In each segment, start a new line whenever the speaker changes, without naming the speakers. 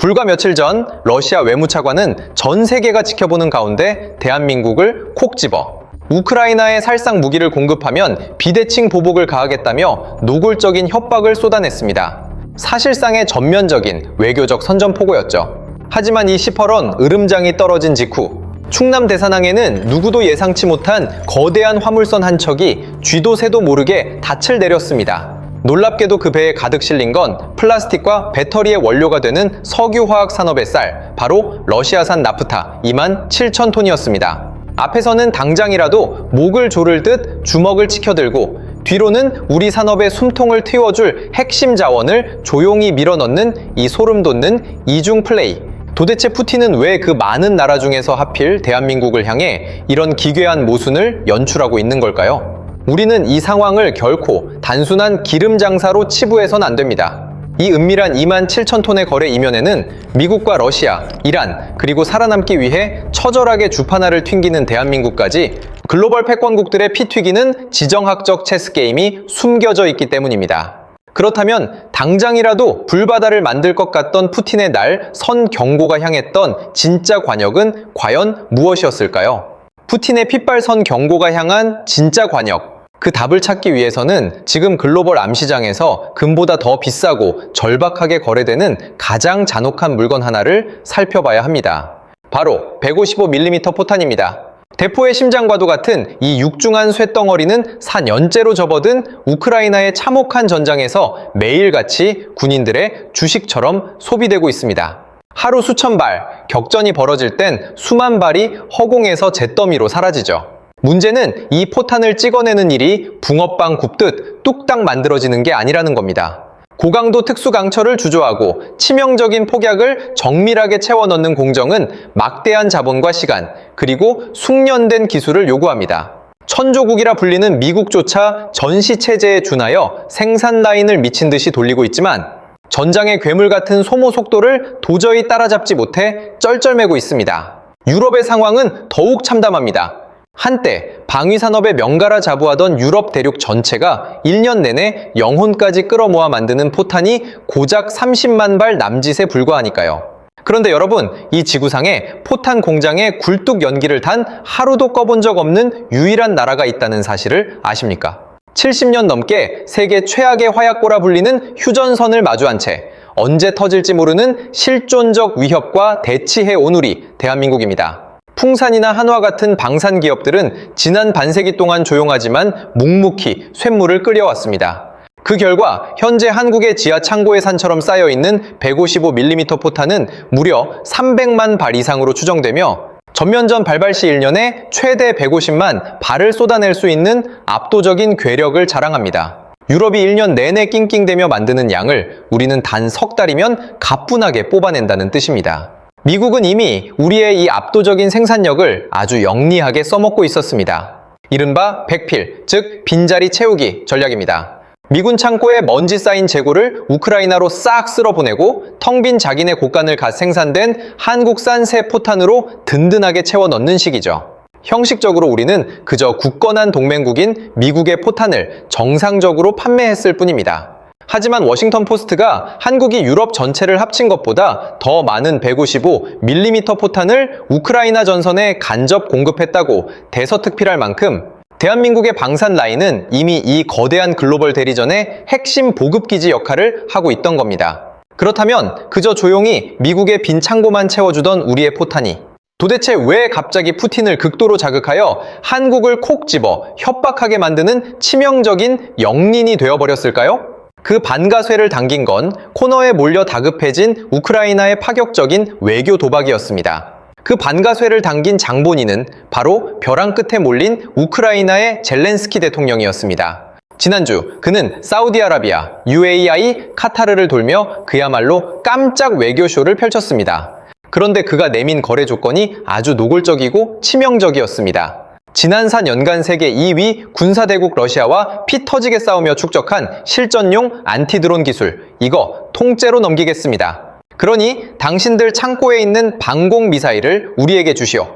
불과 며칠 전 러시아 외무차관은 전 세계가 지켜보는 가운데 대한민국을 콕 집어 우크라이나에 살상 무기를 공급하면 비대칭 보복을 가하겠다며 노골적인 협박을 쏟아냈습니다. 사실상의 전면적인 외교적 선전포고였죠. 하지만 이 시퍼런 으름장이 떨어진 직후 충남 대산항에는 누구도 예상치 못한 거대한 화물선 한 척이 쥐도 새도 모르게 닻을 내렸습니다. 놀랍게도 그 배에 가득 실린 건 플라스틱과 배터리의 원료가 되는 석유화학 산업의 쌀, 바로 러시아산 나프타 27,000톤이었습니다. 앞에서는 당장이라도 목을 조를 듯 주먹을 치켜들고 뒤로는 우리 산업의 숨통을 틔워줄 핵심 자원을 조용히 밀어넣는 이 소름 돋는 이중 플레이. 도대체 푸틴은 왜 그 많은 나라 중에서 하필 대한민국을 향해 이런 기괴한 모순을 연출하고 있는 걸까요? 우리는 이 상황을 결코 단순한 기름 장사로 치부해선 안 됩니다. 이 은밀한 27,000톤의 거래 이면에는 미국과 러시아, 이란, 그리고 살아남기 위해 처절하게 주판알을 튕기는 대한민국까지 글로벌 패권국들의 피 튀기는 지정학적 체스게임이 숨겨져 있기 때문입니다. 그렇다면 당장이라도 불바다를 만들 것 같던 푸틴의 날 선 경고가 향했던 진짜 관역은 과연 무엇이었을까요? 푸틴의 핏발선 경고가 향한 진짜 관역. 그 답을 찾기 위해서는 지금 글로벌 암시장에서 금보다 더 비싸고 절박하게 거래되는 가장 잔혹한 물건 하나를 살펴봐야 합니다. 바로 155mm 포탄입니다. 대포의 심장과도 같은 이 육중한 쇳덩어리는 4년째로 접어든 우크라이나의 참혹한 전장에서 매일같이 군인들의 주식처럼 소비되고 있습니다. 하루 수천 발, 격전이 벌어질 땐 수만 발이 허공에서 잿더미로 사라지죠. 문제는 이 포탄을 찍어내는 일이 붕어빵 굽듯 뚝딱 만들어지는 게 아니라는 겁니다. 고강도 특수강철을 주조하고 치명적인 폭약을 정밀하게 채워넣는 공정은 막대한 자본과 시간, 그리고 숙련된 기술을 요구합니다. 천조국이라 불리는 미국조차 전시체제에 준하여 생산 라인을 미친 듯이 돌리고 있지만 전장의 괴물 같은 소모 속도를 도저히 따라잡지 못해 쩔쩔매고 있습니다. 유럽의 상황은 더욱 참담합니다. 한때 방위산업의 명가라 자부하던 유럽 대륙 전체가 1년 내내 영혼까지 끌어모아 만드는 포탄이 고작 30만 발 남짓에 불과하니까요. 그런데 여러분, 이 지구상에 포탄 공장에 굴뚝 연기를 단 하루도 꺼본 적 없는 유일한 나라가 있다는 사실을 아십니까? 70년 넘게 세계 최악의 화약고라 불리는 휴전선을 마주한 채 언제 터질지 모르는 실존적 위협과 대치해 온 우리 대한민국입니다. 풍산이나 한화 같은 방산 기업들은 지난 반세기 동안 조용하지만 묵묵히 쇳물을 끓여왔습니다. 그 결과 현재 한국의 지하 창고의 산처럼 쌓여있는 155mm 포탄은 무려 300만 발 이상으로 추정되며 전면전 발발 시 1년에 최대 150만 발을 쏟아낼 수 있는 압도적인 괴력을 자랑합니다. 유럽이 1년 내내 낑낑대며 만드는 양을 우리는 단 석 달이면 가뿐하게 뽑아낸다는 뜻입니다. 미국은 이미 우리의 이 압도적인 생산력을 아주 영리하게 써먹고 있었습니다. 이른바 백필, 즉 빈자리 채우기 전략입니다. 미군 창고에 먼지 쌓인 재고를 우크라이나로 싹 쓸어보내고 텅 빈 자기네 곳간을 갓 생산된 한국산 새 포탄으로 든든하게 채워 넣는 식이죠. 형식적으로 우리는 그저 굳건한 동맹국인 미국의 포탄을 정상적으로 판매했을 뿐입니다. 하지만 워싱턴 포스트가 한국이 유럽 전체를 합친 것보다 더 많은 155mm 포탄을 우크라이나 전선에 간접 공급했다고 대서특필할 만큼 대한민국의 방산 라인은 이미 이 거대한 글로벌 대리전의 핵심 보급기지 역할을 하고 있던 겁니다. 그렇다면 그저 조용히 미국의 빈 창고만 채워주던 우리의 포탄이 도대체 왜 갑자기 푸틴을 극도로 자극하여 한국을 콕 집어 협박하게 만드는 치명적인 영린이 되어버렸을까요? 그 반가쇠를 당긴 건 코너에 몰려 다급해진 우크라이나의 파격적인 외교 도박이었습니다. 그 반가쇠를 당긴 장본인은 바로 벼랑 끝에 몰린 우크라이나의 젤렌스키 대통령이었습니다. 지난주 그는 사우디아라비아, UAE, 카타르를 돌며 그야말로 깜짝 외교쇼를 펼쳤습니다. 그런데 그가 내민 거래 조건이 아주 노골적이고 치명적이었습니다. 지난 4년간 세계 2위 군사대국 러시아와 피 터지게 싸우며 축적한 실전용 안티드론 기술, 이거 통째로 넘기겠습니다. 그러니 당신들 창고에 있는 방공 미사일을 우리에게 주시오.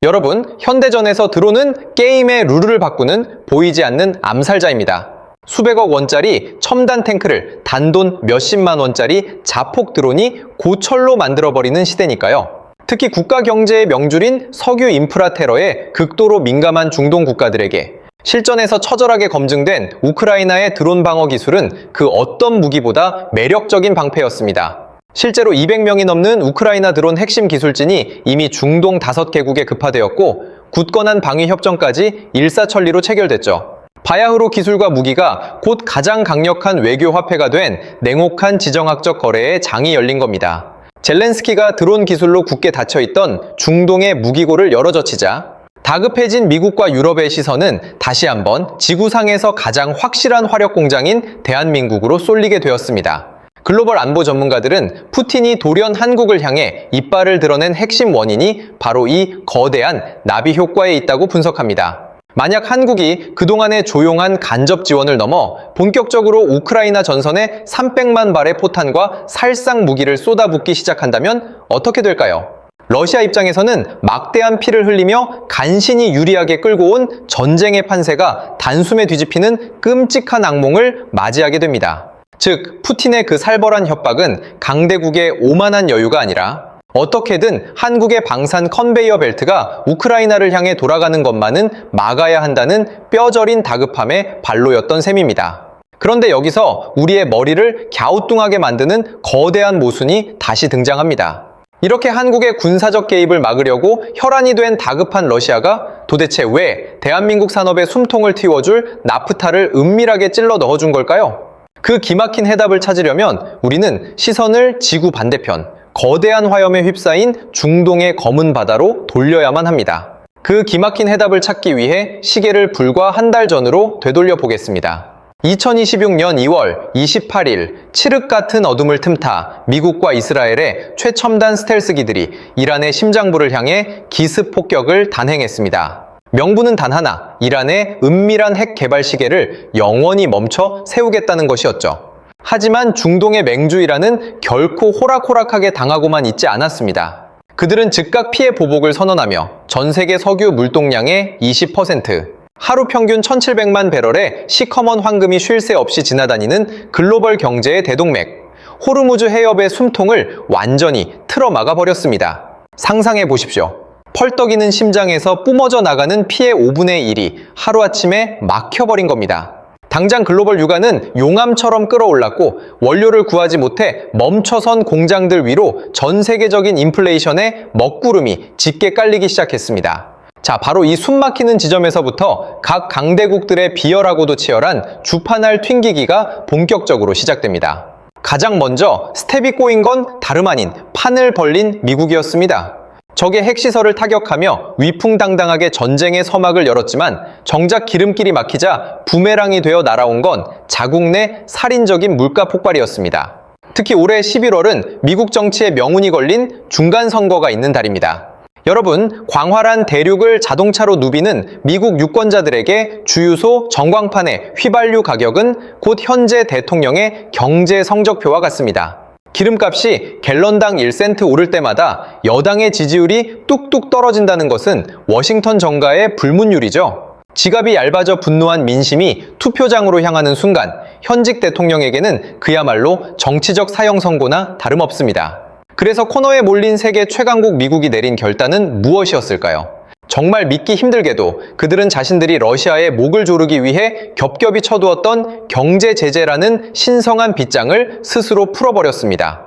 여러분, 현대전에서 드론은 게임의 룰을 바꾸는 보이지 않는 암살자입니다. 수백억 원짜리 첨단 탱크를 단돈 몇십만 원짜리 자폭 드론이 고철로 만들어버리는 시대니까요. 특히 국가 경제의 명줄인 석유 인프라 테러에 극도로 민감한 중동 국가들에게 실전에서 처절하게 검증된 우크라이나의 드론 방어 기술은 그 어떤 무기보다 매력적인 방패였습니다. 실제로 200명이 넘는 우크라이나 드론 핵심 기술진이 이미 중동 5개국에 급파되었고 굳건한 방위 협정까지 일사천리로 체결됐죠. 바야흐로 기술과 무기가 곧 가장 강력한 외교 화폐가 된 냉혹한 지정학적 거래의 장이 열린 겁니다. 젤렌스키가 드론 기술로 굳게 닫혀있던 중동의 무기고를 열어젖히자 다급해진 미국과 유럽의 시선은 다시 한번 지구상에서 가장 확실한 화력 공장인 대한민국으로 쏠리게 되었습니다. 글로벌 안보 전문가들은 푸틴이 돌연 한국을 향해 이빨을 드러낸 핵심 원인이 바로 이 거대한 나비 효과에 있다고 분석합니다. 만약 한국이 그동안의 조용한 간접 지원을 넘어 본격적으로 우크라이나 전선에 300만 발의 포탄과 살상 무기를 쏟아붓기 시작한다면 어떻게 될까요? 러시아 입장에서는 막대한 피를 흘리며 간신히 유리하게 끌고 온 전쟁의 판세가 단숨에 뒤집히는 끔찍한 악몽을 맞이하게 됩니다. 즉, 푸틴의 그 살벌한 협박은 강대국의 오만한 여유가 아니라 어떻게든 한국의 방산 컨베이어 벨트가 우크라이나를 향해 돌아가는 것만은 막아야 한다는 뼈저린 다급함의 발로였던 셈입니다. 그런데 여기서 우리의 머리를 갸우뚱하게 만드는 거대한 모순이 다시 등장합니다. 이렇게 한국의 군사적 개입을 막으려고 혈안이 된 다급한 러시아가 도대체 왜 대한민국 산업에 숨통을 틔워줄 나프타를 은밀하게 찔러 넣어준 걸까요? 그 기막힌 해답을 찾으려면 우리는 시선을 지구 반대편, 거대한 화염에 휩싸인 중동의 검은 바다로 돌려야만 합니다. 그 기막힌 해답을 찾기 위해 시계를 불과 한 달 전으로 되돌려 보겠습니다. 2026년 2월 28일 칠흑 같은 어둠을 틈타 미국과 이스라엘의 최첨단 스텔스기들이 이란의 심장부를 향해 기습 폭격을 단행했습니다. 명분은 단 하나, 이란의 은밀한 핵 개발 시계를 영원히 멈춰 세우겠다는 것이었죠. 하지만 중동의 맹주이란은 결코 호락호락하게 당하고만 있지 않았습니다. 그들은 즉각 피해 보복을 선언하며 전 세계 석유 물동량의 20%, 하루 평균 1700만 배럴의 시커먼 황금이 쉴 새 없이 지나다니는 글로벌 경제의 대동맥, 호르무즈 해협의 숨통을 완전히 틀어막아 버렸습니다. 상상해 보십시오. 펄떡이는 심장에서 뿜어져 나가는 피의 5분의 1이 하루아침에 막혀버린 겁니다. 당장 글로벌 유가는 용암처럼 끌어올랐고 원료를 구하지 못해 멈춰선 공장들 위로 전 세계적인 인플레이션의 먹구름이 짙게 깔리기 시작했습니다. 자, 바로 이 숨막히는 지점에서부터 각 강대국들의 비열하고도 치열한 주판알 튕기기가 본격적으로 시작됩니다. 가장 먼저 스텝이 꼬인 건 다름 아닌 판을 벌린 미국이었습니다. 적의 핵시설을 타격하며 위풍당당하게 전쟁의 서막을 열었지만 정작 기름길이 막히자 부메랑이 되어 날아온 건 자국 내 살인적인 물가 폭발이었습니다. 특히 올해 11월은 미국 정치의 명운이 걸린 중간선거가 있는 달입니다. 여러분, 광활한 대륙을 자동차로 누비는 미국 유권자들에게 주유소 전광판의 휘발유 가격은 곧 현재 대통령의 경제 성적표와 같습니다. 기름값이 갤런당 1센트 오를 때마다 여당의 지지율이 뚝뚝 떨어진다는 것은 워싱턴 정가의 불문율이죠. 지갑이 얇아져 분노한 민심이 투표장으로 향하는 순간 현직 대통령에게는 그야말로 정치적 사형 선고나 다름없습니다. 그래서 코너에 몰린 세계 최강국 미국이 내린 결단은 무엇이었을까요? 정말 믿기 힘들게도 그들은 자신들이 러시아의 목을 조르기 위해 겹겹이 쳐두었던 경제 제재라는 신성한 빗장을 스스로 풀어버렸습니다.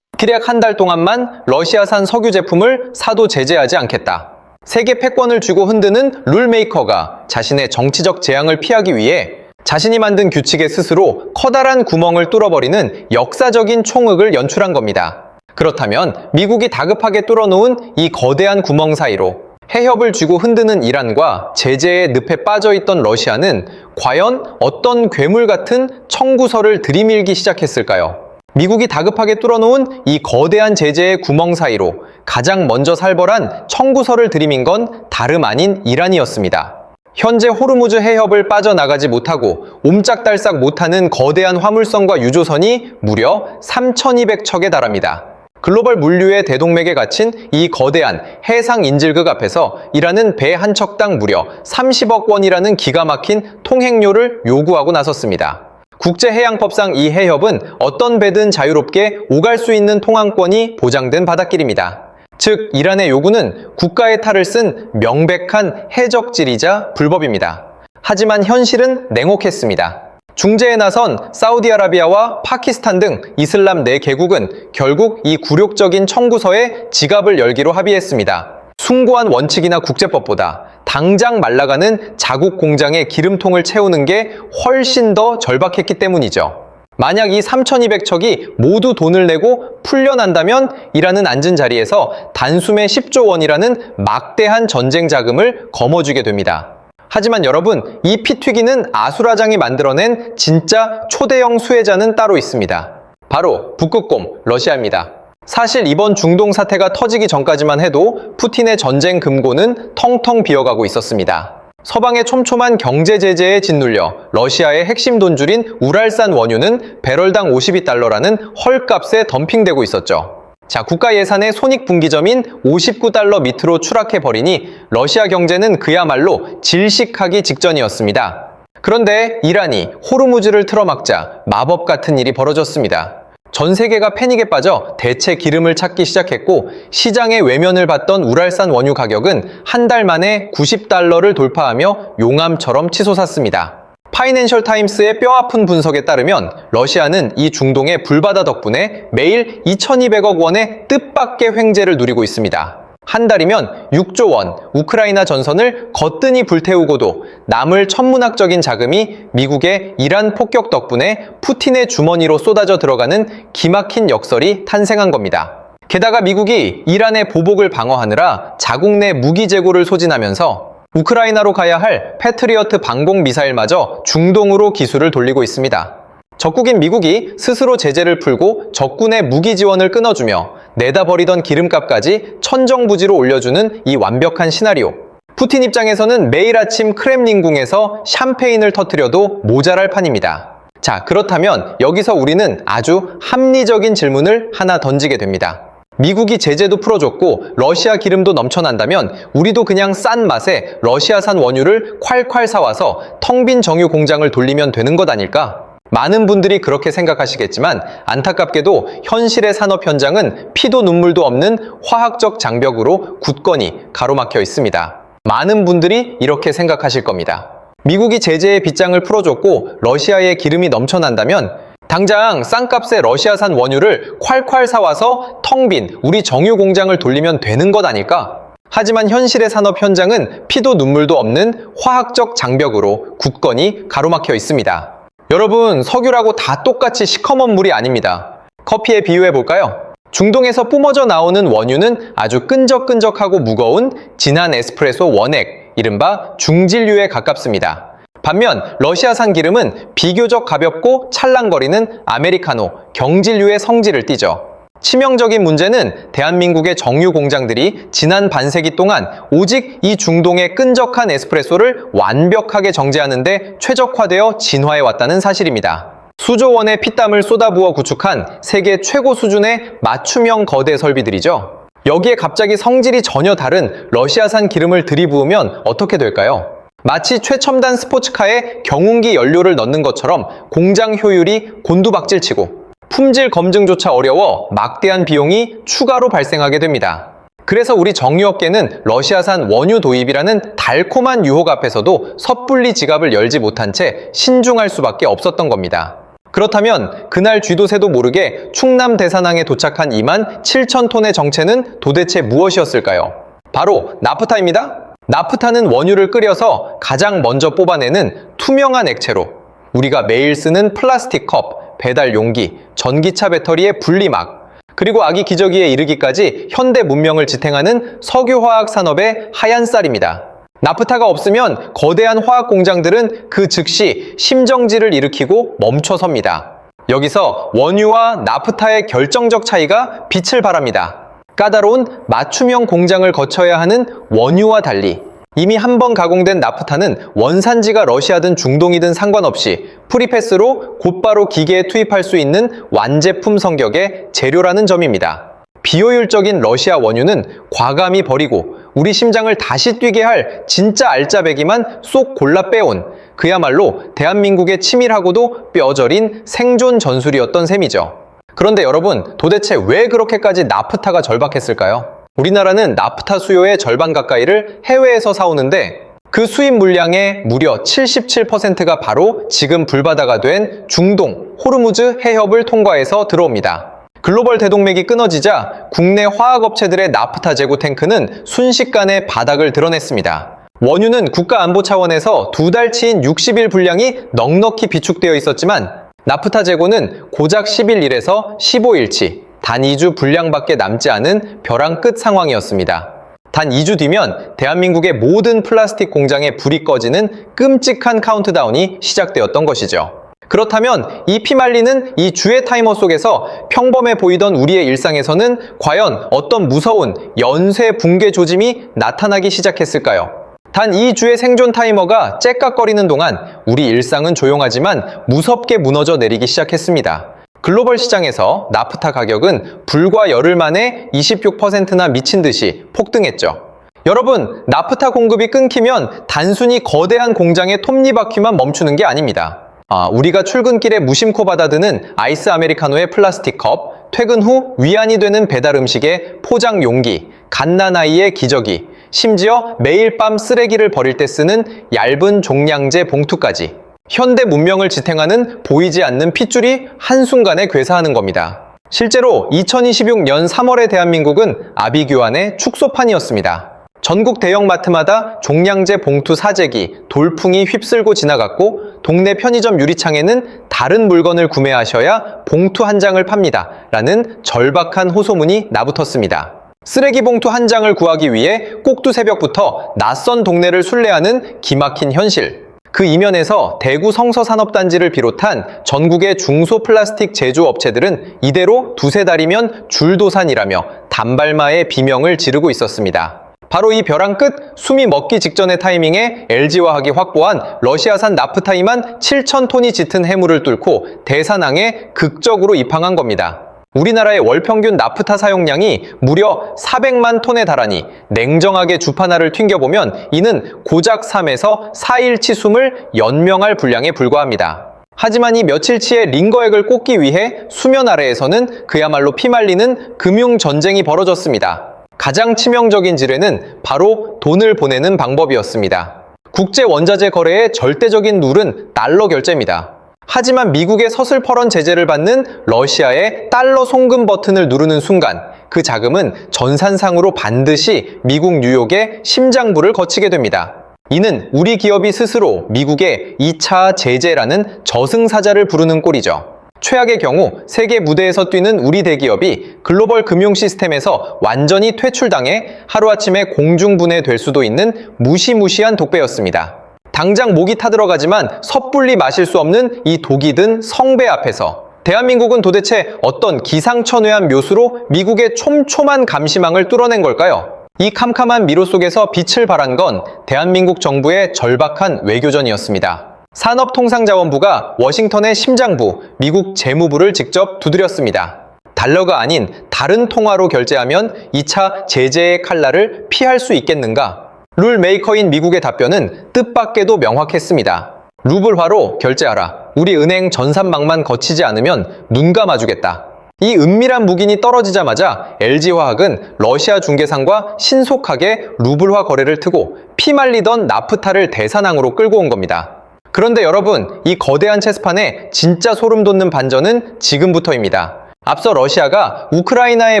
기약 한 달 동안만 러시아산 석유 제품을 사도 제재하지 않겠다. 세계 패권을 쥐고 흔드는 룰메이커가 자신의 정치적 재앙을 피하기 위해 자신이 만든 규칙에 스스로 커다란 구멍을 뚫어버리는 역사적인 총흙을 연출한 겁니다. 그렇다면 미국이 다급하게 뚫어놓은 이 거대한 구멍 사이로 해협을 쥐고 흔드는 이란과 제재의 늪에 빠져있던 러시아는 과연 어떤 괴물 같은 청구서를 들이밀기 시작했을까요? 미국이 다급하게 뚫어놓은 이 거대한 제재의 구멍 사이로 가장 먼저 살벌한 청구서를 들이민 건 다름 아닌 이란이었습니다. 현재 호르무즈 해협을 빠져나가지 못하고 옴짝달싹 못하는 거대한 화물선과 유조선이 무려 3200척에 달합니다. 글로벌 물류의 대동맥에 갇힌 이 거대한 해상 인질극 앞에서 이란은 배 한 척당 무려 30억 원이라는 기가 막힌 통행료를 요구하고 나섰습니다. 국제해양법상 이 해협은 어떤 배든 자유롭게 오갈 수 있는 통항권이 보장된 바닷길입니다. 즉, 이란의 요구는 국가의 탈을 쓴 명백한 해적질이자 불법입니다. 하지만 현실은 냉혹했습니다. 중재에 나선 사우디아라비아와 파키스탄 등 이슬람 4개국은 결국 이 굴욕적인 청구서에 지갑을 열기로 합의했습니다. 숭고한 원칙이나 국제법보다 당장 말라가는 자국 공장의 기름통을 채우는 게 훨씬 더 절박했기 때문이죠. 만약 이 3,200척이 모두 돈을 내고 풀려난다면 이란은 앉은 자리에서 단숨에 10조 원이라는 막대한 전쟁 자금을 거머쥐게 됩니다. 하지만 여러분, 이 피 튀기는 아수라장이 만들어낸 진짜 초대형 수혜자는 따로 있습니다. 바로 북극곰 러시아입니다. 사실 이번 중동 사태가 터지기 전까지만 해도 푸틴의 전쟁 금고는 텅텅 비어가고 있었습니다. 서방의 촘촘한 경제 제재에 짓눌려 러시아의 핵심 돈줄인 우랄산 원유는 배럴당 52달러라는 헐값에 덤핑되고 있었죠. 자, 국가 예산의 손익분기점인 59달러 밑으로 추락해버리니 러시아 경제는 그야말로 질식하기 직전이었습니다. 그런데 이란이 호르무즈를 틀어막자 마법 같은 일이 벌어졌습니다. 전 세계가 패닉에 빠져 대체 기름을 찾기 시작했고 시장의 외면을 받던 우랄산 원유 가격은 한 달 만에 90달러를 돌파하며 용암처럼 치솟았습니다. 파이낸셜 타임스의 뼈아픈 분석에 따르면 러시아는 이 중동의 불바다 덕분에 매일 2,200억 원의 뜻밖의 횡재를 누리고 있습니다. 한 달이면 6조 원, 우크라이나 전선을 거뜬히 불태우고도 남을 천문학적인 자금이 미국의 이란 폭격 덕분에 푸틴의 주머니로 쏟아져 들어가는 기막힌 역설이 탄생한 겁니다. 게다가 미국이 이란의 보복을 방어하느라 자국 내 무기 재고를 소진하면서 우크라이나로 가야 할 패트리어트 방공 미사일마저 중동으로 기술을 돌리고 있습니다. 적국인 미국이 스스로 제재를 풀고 적군의 무기 지원을 끊어주며 내다 버리던 기름값까지 천정부지로 올려주는 이 완벽한 시나리오. 푸틴 입장에서는 매일 아침 크렘린궁에서 샴페인을 터뜨려도 모자랄 판입니다. 자, 그렇다면 여기서 우리는 아주 합리적인 질문을 하나 던지게 됩니다. 미국이 제재도 풀어줬고 러시아 기름도 넘쳐난다면 우리도 그냥 싼 맛에 러시아산 원유를 콸콸 사와서 텅 빈 정유 공장을 돌리면 되는 것 아닐까? 많은 분들이 그렇게 생각하시겠지만 안타깝게도 현실의 산업 현장은 피도 눈물도 없는 화학적 장벽으로 굳건히 가로막혀 있습니다. 많은 분들이 이렇게 생각하실 겁니다. 미국이 제재의 빗장을 풀어줬고 러시아의 기름이 넘쳐난다면 당장 싼값에 러시아산 원유를 콸콸 사와서 텅 빈 우리 정유 공장을 돌리면 되는 것 아닐까? 하지만 현실의 산업 현장은 피도 눈물도 없는 화학적 장벽으로 굳건히 가로막혀 있습니다. 여러분, 석유라고 다 똑같이 시커먼 물이 아닙니다. 커피에 비유해볼까요? 중동에서 뿜어져 나오는 원유는 아주 끈적끈적하고 무거운 진한 에스프레소 원액, 이른바 중진류에 가깝습니다. 반면 러시아산 기름은 비교적 가볍고 찰랑거리는 아메리카노, 경진류의 성질을 띠죠. 치명적인 문제는 대한민국의 정유 공장들이 지난 반세기 동안 오직 이 중동의 끈적한 에스프레소를 완벽하게 정제하는 데 최적화되어 진화해 왔다는 사실입니다. 수조 원의 피땀을 쏟아부어 구축한 세계 최고 수준의 맞춤형 거대 설비들이죠. 여기에 갑자기 성질이 전혀 다른 러시아산 기름을 들이부으면 어떻게 될까요? 마치 최첨단 스포츠카에 경운기 연료를 넣는 것처럼 공장 효율이 곤두박질치고 품질 검증조차 어려워 막대한 비용이 추가로 발생하게 됩니다. 그래서 우리 정유업계는 러시아산 원유 도입이라는 달콤한 유혹 앞에서도 섣불리 지갑을 열지 못한 채 신중할 수밖에 없었던 겁니다. 그렇다면 그날 쥐도 새도 모르게 충남 대산항에 도착한 27,000톤의 정체는 도대체 무엇이었을까요? 바로 나프타입니다. 나프타는 원유를 끓여서 가장 먼저 뽑아내는 투명한 액체로 우리가 매일 쓰는 플라스틱 컵, 배달 용기, 전기차 배터리의 분리막, 그리고 아기 기저귀에 이르기까지 현대 문명을 지탱하는 석유화학 산업의 하얀 쌀입니다. 나프타가 없으면 거대한 화학 공장들은 그 즉시 심정지를 일으키고 멈춰섭니다. 여기서 원유와 나프타의 결정적 차이가 빛을 발합니다. 까다로운 맞춤형 공장을 거쳐야 하는 원유와 달리 이미 한 번 가공된 나프타는 원산지가 러시아든 중동이든 상관없이 프리패스로 곧바로 기계에 투입할 수 있는 완제품 성격의 재료라는 점입니다. 비효율적인 러시아 원유는 과감히 버리고 우리 심장을 다시 뛰게 할 진짜 알짜배기만 쏙 골라 빼온 그야말로 대한민국의 치밀하고도 뼈저린 생존 전술이었던 셈이죠. 그런데 여러분, 도대체 왜 그렇게까지 나프타가 절박했을까요? 우리나라는 나프타 수요의 절반 가까이를 해외에서 사오는데 그 수입 물량의 무려 77%가 바로 지금 불바다가 된 중동 호르무즈 해협을 통과해서 들어옵니다. 글로벌 대동맥이 끊어지자 국내 화학업체들의 나프타 재고 탱크는 순식간에 바닥을 드러냈습니다. 원유는 국가안보 차원에서 2달치인 60일 분량이 넉넉히 비축되어 있었지만 나프타 재고는 고작 11일에서 15일치, 단 2주 분량밖에 남지 않은 벼랑 끝 상황이었습니다. 단 2주 뒤면 대한민국의 모든 플라스틱 공장에 불이 꺼지는 끔찍한 카운트다운이 시작되었던 것이죠. 그렇다면 이 피말리는 이 주의 타이머 속에서 평범해 보이던 우리의 일상에서는 과연 어떤 무서운 연쇄 붕괴 조짐이 나타나기 시작했을까요? 단 2주의 생존 타이머가 째깍거리는 동안 우리 일상은 조용하지만 무섭게 무너져 내리기 시작했습니다. 글로벌 시장에서 나프타 가격은 불과 열흘 만에 26%나 미친 듯이 폭등했죠. 여러분, 나프타 공급이 끊기면 단순히 거대한 공장의 톱니바퀴만 멈추는 게 아닙니다. 우리가 출근길에 무심코 받아드는 아이스 아메리카노의 플라스틱 컵, 퇴근 후 위안이 되는 배달 음식의 포장 용기, 갓난아이의 기저귀, 심지어 매일 밤 쓰레기를 버릴 때 쓰는 얇은 종량제 봉투까지 현대 문명을 지탱하는 보이지 않는 핏줄이 한순간에 괴사하는 겁니다. 실제로 2026년 3월의 대한민국은 아비규환의 축소판이었습니다. 전국 대형마트마다 종량제 봉투 사재기, 돌풍이 휩쓸고 지나갔고 동네 편의점 유리창에는 다른 물건을 구매하셔야 봉투 한 장을 팝니다. 라는 절박한 호소문이 나붙었습니다. 쓰레기 봉투 한 장을 구하기 위해 꼭두 새벽부터 낯선 동네를 순례하는 기막힌 현실. 그 이면에서 대구 성서산업단지를 비롯한 전국의 중소플라스틱 제조업체들은 이대로 두세 달이면 줄도산이라며 단발마의 비명을 지르고 있었습니다. 바로 이 벼랑 끝 숨이 먹기 직전의 타이밍에 LG화학이 확보한 러시아산 나프타이만 7,000톤이 짙은 해물을 뚫고 대산항에 극적으로 입항한 겁니다. 우리나라의 월 평균 나프타 사용량이 무려 400만 톤에 달하니 냉정하게 주파나를 튕겨보면 이는 고작 3에서 4일치 숨을 연명할 분량에 불과합니다. 하지만 이 며칠치의 링거액을 꽂기 위해 수면 아래에서는 그야말로 피말리는 금융전쟁이 벌어졌습니다. 가장 치명적인 지뢰는 바로 돈을 보내는 방법이었습니다. 국제 원자재 거래의 절대적인 룰은 달러 결제입니다. 하지만 미국의 서슬퍼런 제재를 받는 러시아의 달러 송금 버튼을 누르는 순간 그 자금은 전산상으로 반드시 미국 뉴욕의 심장부를 거치게 됩니다. 이는 우리 기업이 스스로 미국의 2차 제재라는 저승사자를 부르는 꼴이죠. 최악의 경우 세계 무대에서 뛰는 우리 대기업이 글로벌 금융 시스템에서 완전히 퇴출당해 하루아침에 공중분해될 수도 있는 무시무시한 독배였습니다. 당장 목이 타들어가지만 섣불리 마실 수 없는 이 독이 든 성배 앞에서 대한민국은 도대체 어떤 기상천외한 묘수로 미국의 촘촘한 감시망을 뚫어낸 걸까요? 이 캄캄한 미로 속에서 빛을 발한 건 대한민국 정부의 절박한 외교전이었습니다. 산업통상자원부가 워싱턴의 심장부, 미국 재무부를 직접 두드렸습니다. 달러가 아닌 다른 통화로 결제하면 2차 제재의 칼날을 피할 수 있겠는가? 룰 메이커인 미국의 답변은 뜻밖에도 명확했습니다. 루블화로 결제하라. 우리 은행 전산망만 거치지 않으면 눈 감아주겠다. 이 은밀한 묵인이 떨어지자마자 LG화학은 러시아 중개상과 신속하게 루블화 거래를 트고 피말리던 나프타를 대산항으로 끌고 온 겁니다. 그런데 여러분, 이 거대한 체스판에 진짜 소름 돋는 반전은 지금부터입니다. 앞서 러시아가 우크라이나에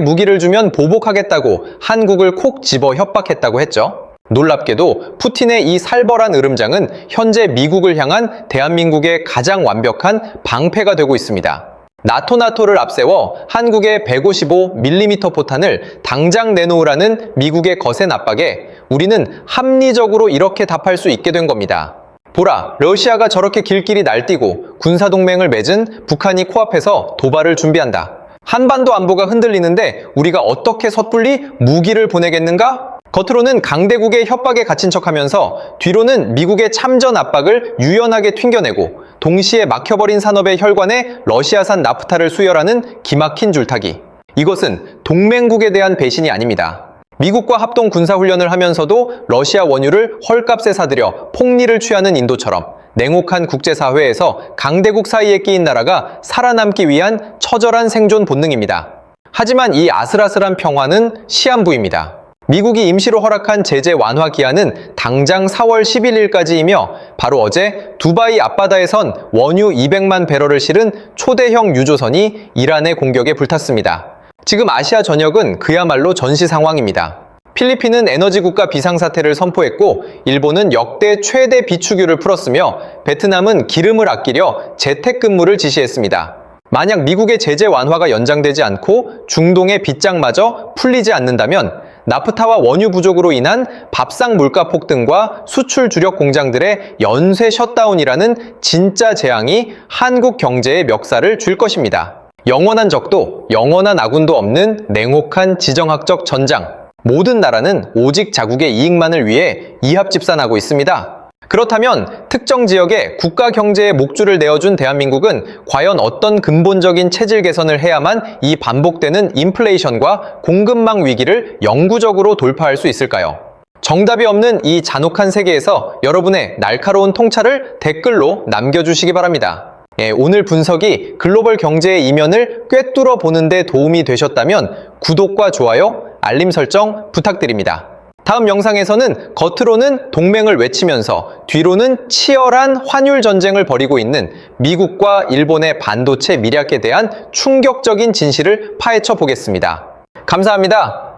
무기를 주면 보복하겠다고 한국을 콕 집어 협박했다고 했죠. 놀랍게도 푸틴의 이 살벌한 으름장은 현재 미국을 향한 대한민국의 가장 완벽한 방패가 되고 있습니다. 나토를 앞세워 한국의 155mm 포탄을 당장 내놓으라는 미국의 거센 압박에 우리는 합리적으로 이렇게 답할 수 있게 된 겁니다. 보라, 러시아가 저렇게 길길이 날뛰고 군사동맹을 맺은 북한이 코앞에서 도발을 준비한다. 한반도 안보가 흔들리는데 우리가 어떻게 섣불리 무기를 보내겠는가? 겉으로는 강대국의 협박에 갇힌 척하면서 뒤로는 미국의 참전 압박을 유연하게 튕겨내고 동시에 막혀버린 산업의 혈관에 러시아산 나프타를 수혈하는 기막힌 줄타기. 이것은 동맹국에 대한 배신이 아닙니다. 미국과 합동 군사훈련을 하면서도 러시아 원유를 헐값에 사들여 폭리를 취하는 인도처럼 냉혹한 국제사회에서 강대국 사이에 끼인 나라가 살아남기 위한 처절한 생존 본능입니다. 하지만 이 아슬아슬한 평화는 시한부입니다. 미국이 임시로 허락한 제재 완화 기한은 당장 4월 11일까지이며 바로 어제 두바이 앞바다에선 원유 200만 배럴을 실은 초대형 유조선이 이란의 공격에 불탔습니다. 지금 아시아 전역은 그야말로 전시 상황입니다. 필리핀은 에너지 국가 비상사태를 선포했고 일본은 역대 최대 비축유를 풀었으며 베트남은 기름을 아끼려 재택근무를 지시했습니다. 만약 미국의 제재 완화가 연장되지 않고 중동의 빗장마저 풀리지 않는다면 나프타와 원유 부족으로 인한 밥상 물가 폭등과 수출 주력 공장들의 연쇄 셧다운이라는 진짜 재앙이 한국 경제에 멱살을 쥘 것입니다. 영원한 적도 영원한 아군도 없는 냉혹한 지정학적 전장. 모든 나라는 오직 자국의 이익만을 위해 이합집산하고 있습니다. 그렇다면 특정 지역에 국가 경제에 목줄을 내어준 대한민국은 과연 어떤 근본적인 체질 개선을 해야만 이 반복되는 인플레이션과 공급망 위기를 영구적으로 돌파할 수 있을까요? 정답이 없는 이 잔혹한 세계에서 여러분의 날카로운 통찰을 댓글로 남겨주시기 바랍니다. 오늘 분석이 글로벌 경제의 이면을 꿰뚫어 보는 데 도움이 되셨다면 구독과 좋아요, 알림 설정 부탁드립니다. 다음 영상에서는 겉으로는 동맹을 외치면서 뒤로는 치열한 환율 전쟁을 벌이고 있는 미국과 일본의 반도체 밀약에 대한 충격적인 진실을 파헤쳐 보겠습니다. 감사합니다.